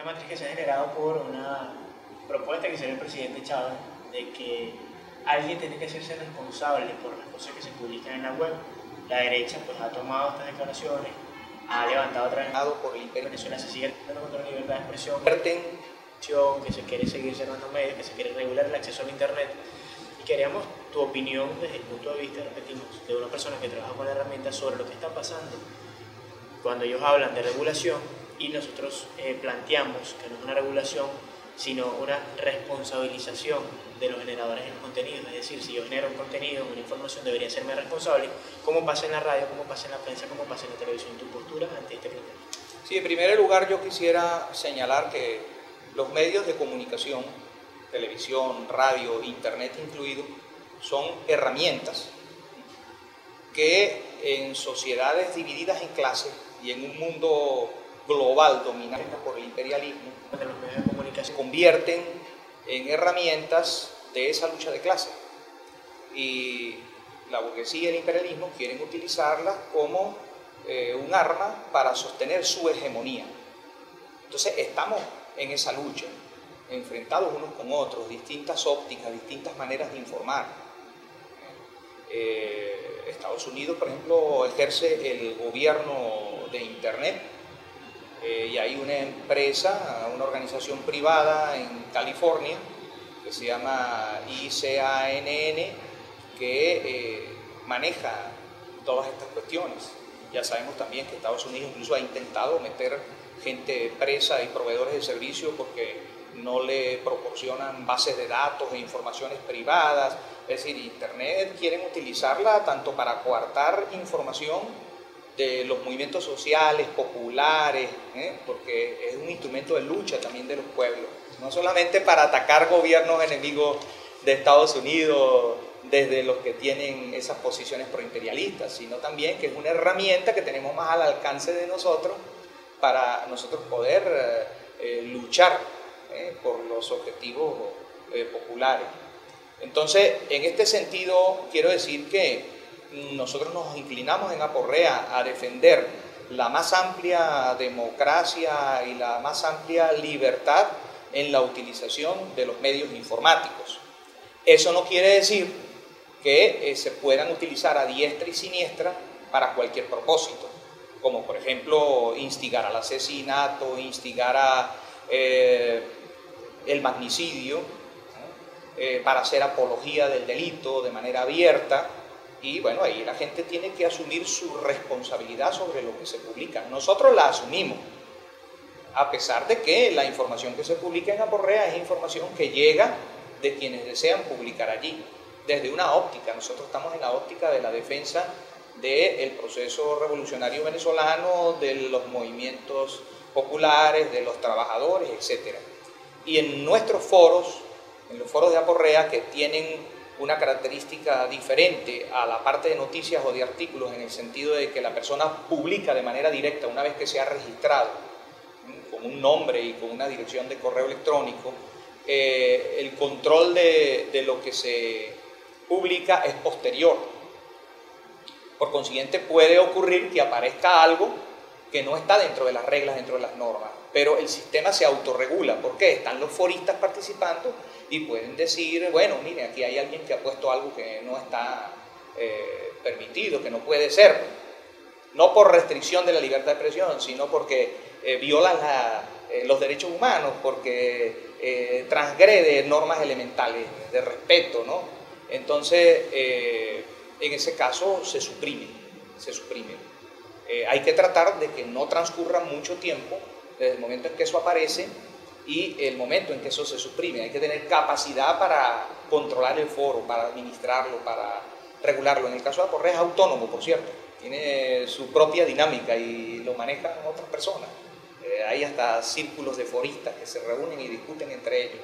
Esta matriz que se ha generado por una propuesta que hizo el presidente Chávez de que alguien tiene que hacerse responsable por las cosas que se publican en la web. La derecha pues ha tomado estas declaraciones, ha levantado otra vez por el imperio. Venezuela se sigue tratando contra la libertad de expresión, que se quiere seguir cerrando medios, que se quiere regular el acceso al internet. Y queríamos tu opinión desde el punto de vista, repetimos, de una persona que trabaja con la herramienta sobre lo que está pasando cuando ellos hablan de regulación y nosotros planteamos que no es una regulación sino una responsabilización de los generadores de contenido. Es decir, si yo genero un contenido, una información, debería serme responsable, como pasa en la radio, como pasa en la prensa, como pasa en la televisión. ¿Tu postura ante este planteamiento? Sí, en primer lugar yo quisiera señalar que los medios de comunicación, televisión, radio, internet incluido, son herramientas que en sociedades divididas en clases y en un mundo global dominado por el imperialismo, los medios de comunicación se convierten en herramientas de esa lucha de clases. Y la burguesía y el imperialismo quieren utilizarlas como un arma para sostener su hegemonía. Entonces estamos en esa lucha, enfrentados unos con otros, distintas ópticas, distintas maneras de informar. Estados Unidos, por ejemplo, ejerce el gobierno de Internet y hay una empresa, una organización privada en California que se llama ICANN que maneja todas estas cuestiones. Ya sabemos también que Estados Unidos incluso ha intentado meter gente presa y proveedores de servicios porque no le proporcionan bases de datos e informaciones privadas. Es decir, Internet quieren utilizarla tanto para coartar información de los movimientos sociales, populares, porque es un instrumento de lucha también de los pueblos, no solamente para atacar gobiernos enemigos de Estados Unidos desde los que tienen esas posiciones proimperialistas, sino también que es una herramienta que tenemos más al alcance de nosotros para nosotros poder luchar por los objetivos populares. Entonces, en este sentido, quiero decir que nosotros nos inclinamos en Aporrea a defender la más amplia democracia y la más amplia libertad en la utilización de los medios informáticos. Eso no quiere decir que se puedan utilizar a diestra y siniestra para cualquier propósito, como por ejemplo instigar al asesinato, instigar a el magnicidio, para hacer apología del delito de manera abierta. Y bueno, ahí la gente tiene que asumir su responsabilidad sobre lo que se publica. Nosotros la asumimos, a pesar de que la información que se publica en Aporrea es información que llega de quienes desean publicar allí, desde una óptica. Nosotros estamos en la óptica de la defensa del proceso revolucionario venezolano, de los movimientos populares, de los trabajadores, etc. Y en nuestros foros, en los foros de Aporrea, que tienen una característica diferente a la parte de noticias o de artículos, en el sentido de que la persona publica de manera directa una vez que se ha registrado con un nombre y con una dirección de correo electrónico, el control de lo que se publica es posterior. Por consiguiente, puede ocurrir que aparezca algo que no está dentro de las reglas, dentro de las normas, pero el sistema se autorregula. ¿Por qué? Están los foristas participando y pueden decir, bueno, mire, aquí hay alguien que ha puesto algo que no está permitido, que no puede ser, no por restricción de la libertad de expresión, sino porque viola los derechos humanos, porque transgrede normas elementales de respeto, ¿no? Entonces, en ese caso se suprime. Hay que tratar de que no transcurra mucho tiempo desde el momento en que eso aparece y el momento en que eso se suprime. Hay que tener capacidad para controlar el foro, para administrarlo, para regularlo. En el caso de Aporrea es autónomo, por cierto, tiene su propia dinámica y lo manejan otras personas. Hay hasta círculos de foristas que se reúnen y discuten entre ellos.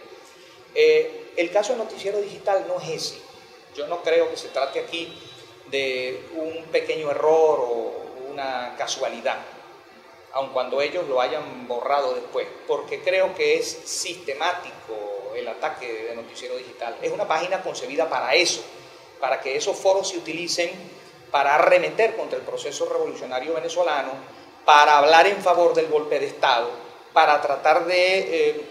El caso del noticiero digital no es ese. Yo no creo que se trate aquí de un pequeño error o una casualidad, aun cuando ellos lo hayan borrado después, porque creo que es sistemático el ataque de noticiero digital. Es una página concebida para eso, para que esos foros se utilicen para arremeter contra el proceso revolucionario venezolano, para hablar en favor del golpe de Estado, para tratar de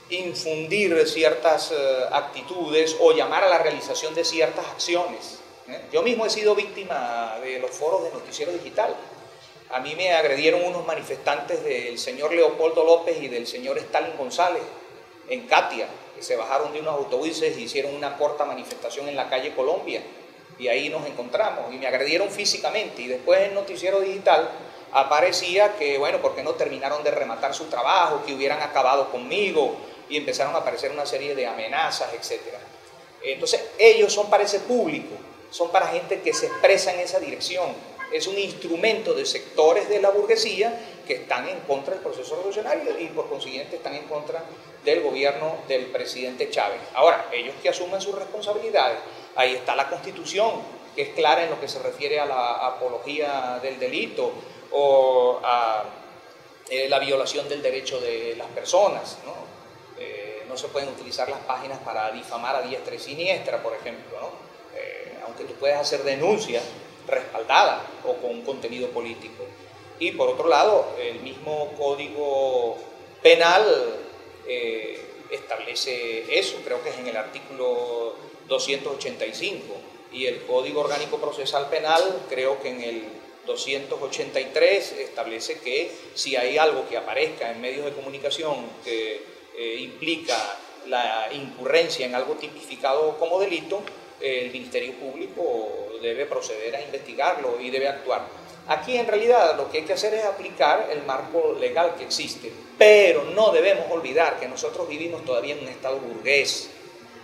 infundir ciertas actitudes o llamar a la realización de ciertas acciones. Yo mismo he sido víctima de los foros de Noticiero Digital. A mí me agredieron unos manifestantes del señor Leopoldo López y del señor Stalin González en Catia, que se bajaron de unos autobuses e hicieron una corta manifestación en la calle Colombia, y ahí nos encontramos, y me agredieron físicamente, y después en Noticiero Digital aparecía que, bueno, porque no terminaron de rematar su trabajo, que hubieran acabado conmigo, y empezaron a aparecer una serie de amenazas, etc. Entonces, ellos son para ese público, son para gente que se expresa en esa dirección. Es un instrumento de sectores de la burguesía que están en contra del proceso revolucionario y por consiguiente están en contra del gobierno del presidente Chávez. Ahora, ellos que asuman sus responsabilidades, ahí está la Constitución, que es clara en lo que se refiere a la apología del delito o a la violación del derecho de las personas, ¿no? No se pueden utilizar las páginas para difamar a diestra y siniestra, por ejemplo, ¿no? Aunque tú puedes hacer denuncias respaldada o con un contenido político. Y por otro lado, el mismo Código Penal establece eso, creo que es en el artículo 285, y el Código Orgánico Procesal Penal, creo que en el 283 establece que si hay algo que aparezca en medios de comunicación que implica la incurrencia en algo tipificado como delito, el Ministerio Público debe proceder a investigarlo y debe actuar. Aquí en realidad lo que hay que hacer es aplicar el marco legal que existe, pero no debemos olvidar que nosotros vivimos todavía en un estado burgués,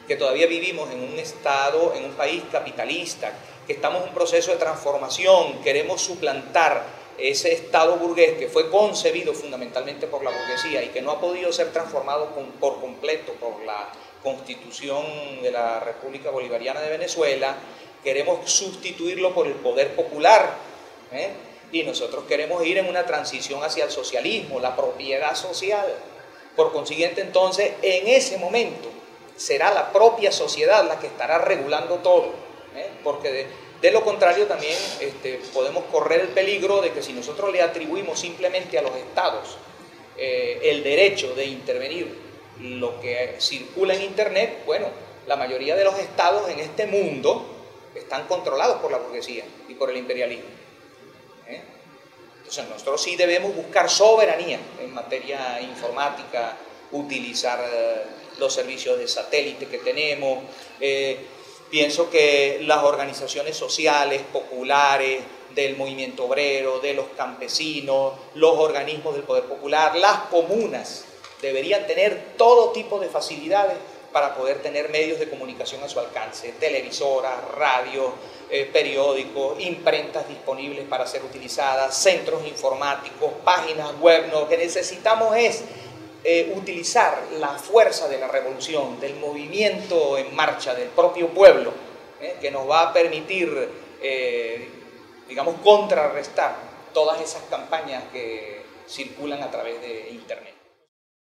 que todavía vivimos en un estado, en un país capitalista, que estamos en un proceso de transformación, queremos suplantar ese estado burgués que fue concebido fundamentalmente por la burguesía y que no ha podido ser transformado por completo por la Constitución de la República Bolivariana de Venezuela. Queremos sustituirlo por el poder popular, y nosotros queremos ir en una transición hacia el socialismo, la propiedad social. Por consiguiente, entonces, en ese momento será la propia sociedad la que estará regulando todo, porque de lo contrario también podemos correr el peligro de que si nosotros le atribuimos simplemente a los estados el derecho de intervenir lo que circula en Internet, bueno, la mayoría de los estados en este mundo están controlados por la burguesía y por el imperialismo. Entonces nosotros sí debemos buscar soberanía en materia informática, utilizar los servicios de satélite que tenemos. Pienso que las organizaciones sociales, populares, del movimiento obrero, de los campesinos, los organismos del poder popular, las comunas, deberían tener todo tipo de facilidades para poder tener medios de comunicación a su alcance, televisoras, radios, periódicos, imprentas disponibles para ser utilizadas, centros informáticos, páginas web. Lo que necesitamos es utilizar la fuerza de la revolución, del movimiento en marcha, del propio pueblo, que nos va a permitir, digamos, contrarrestar todas esas campañas que circulan a través de Internet.